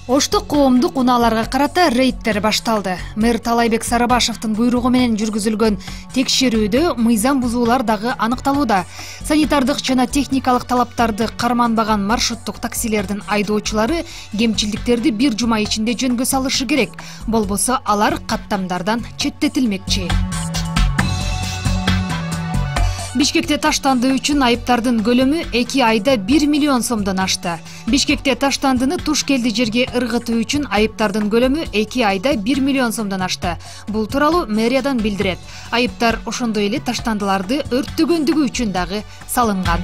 Оштық коомдук унааларга карата рейдтер башталды. Мэр Талайбек Сарыбашевдин буйругу менен жүргүзүлгөн текшерүүдө мыйзам бузуулар дагы аныкталууда. Санитардык жана техникалык талаптарды карманбаган маршруттук таксилердин айдоочулары кемчилдиктерди бир жума ичинде жөнгө салышы керек. Болбосо алар каттамдардан четтетилмекчи. Бишкекте таштанды үчүн айыптардын көлөмү 2 айда 1 миллион сомдон ашты. Бишкекте таштандыны туш келди жерге ыргытуу үчүн айыптардын көлөмү 2 айда 1 миллион сомдон ашты. Бул тууралуу мэриядан билдирет. Айыптар ошондой эле таштандыларды өрттөгөндүгү үчүн дагы салынган.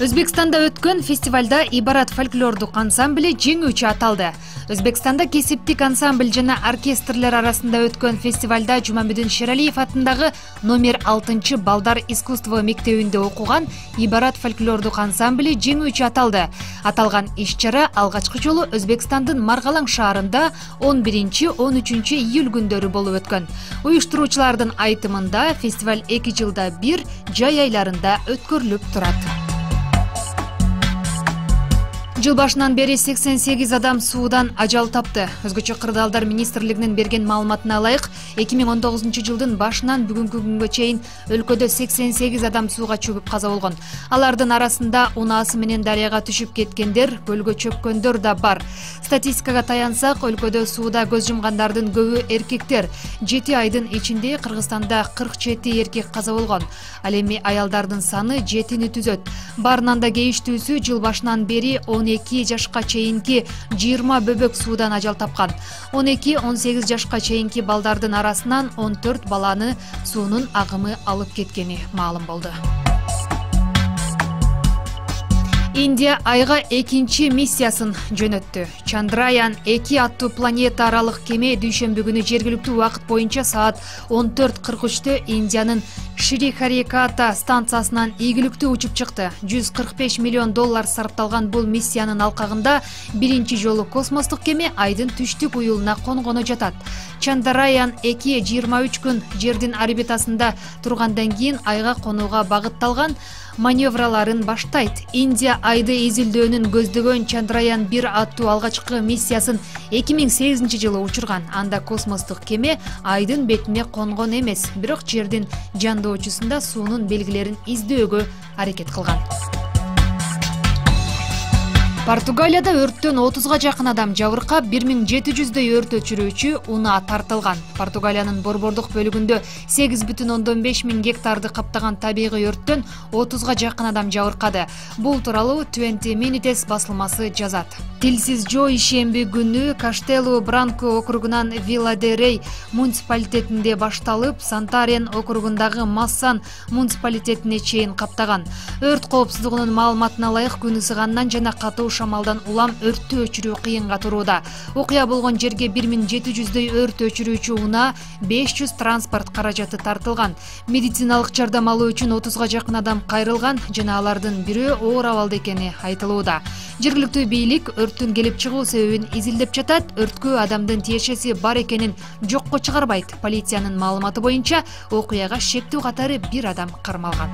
Өзбекстанда өткөн фестивалда Ибарат фольклордук ансамбль жеңүүчү аталды. Өзбекстанда кесиптик ансамбль жана оркестрлер арасында өткөн фестивалда Жумамбедин Шералиев атындагы номер 6 балдар искусство мектебинде окуган Ибарат фольклордук ансамбль жеңүүчү аталды. Аталган иш-чара алгачкы жолу Өзбекстандын Маргалаң шаарында 11-13 июль күндөрү болуп өткөн. Уюштуруучулардын айтымында фестиваль 2 жылда бир жай айларында өткөрүлүп турат. Жыл башынан бери 88 адам суудан ажал тапты. Өзгөчө кырдаалдар министрлигинин берген маалыматына ылайык, 2019 жылдын башынан бүгүнкү күнгө чейин өлкөдө 88 адам сууга чөгүп каза болгон. Алардын арасында унаасы менен дарыяга түшүп кеткендер, көлгө чөккөндөр да бар. Статистикага таянсак, өлкөдө сууда көз жумгандардын көбү эркектер. 7 айдын ичинде Кыргызстанда 47 эркек каза болгон. Ал эми аялдардын саны 7-ни түзөт. Барынан да кейиштүүсү жыл башынан бери 12 жашка чейинки 20 бөбөк суудан ажал тапкан. 12-18 жашка чейинки балдардын арасынан 14 баланы суунун агымы алып кеткени маалым болду. Индия айга экинчи миссиясын жөнөттү. Чандраян 2 аттуу планета аралык кеме дүйшөмбү күнү жергиликтүү убакыт боюнча саат 14:43-тө Индиянын Шрихариката станциясынан ийгиликтүү учуп чыкты. $145 миллион сарпталган бул миссиянын алкагында биринчи жолу космостук кеме айдын түштүк уюлуна конгону жатат. Чандраян 2 23 күн жердин орбитасында тургандан кийин айга конууга багытталган маневраларын баштайт. Индия айды изилдөөнүн көздөгөн Чандраян 1 аттуу алгачкы миссиясын 2008 жылы учурган. Анда космостук кеме айдын бетине конгон эмес, бирок жердин жандоочусунда суунун белгилерин издөөгө аракет кылган. Португалияда өрттөн 30-га жакын адам жабыркап, 1700дөй өрт өчүрүүчү унаа тартылган. Португалиянын борбордук бөлүгүндө 8,5 миң гектарды каптаган табигый өрттөн 30-га жакын адам жабыркады. Бул тууралуу 20 Minutes басылмасы жазат. Тилсиз жоо ишемби күнү Каштелу Бранко округунан Вила де Рей муниципалитетинде башталып, Сантарен округундагы Массан муниципалитетине чейин каптаган. Өрт коопсуздугунун маалыматына ылайык күн ысыгандан жана катуу шамалдан улам өрттү өчүрүү кыйынга турууда. Окуя болгон жерге 1700дөй өрт өчүрүүчү унаа, 500 транспорт каражаты тартылган. Медициналык жардам алуу үчүн 30-га жакын адам кайрылган жана алардын бирөө оор абалда экени айтылууда. Жергиликтүү бийлик өрттүн келип чыгуу себебин изилдеп жатат. Өрткө адамдын тиешеси бар экенин жокко чыгарбайт. Полициянын маалыматы боюнча окуяга шектүү катары 1 адам кармалган.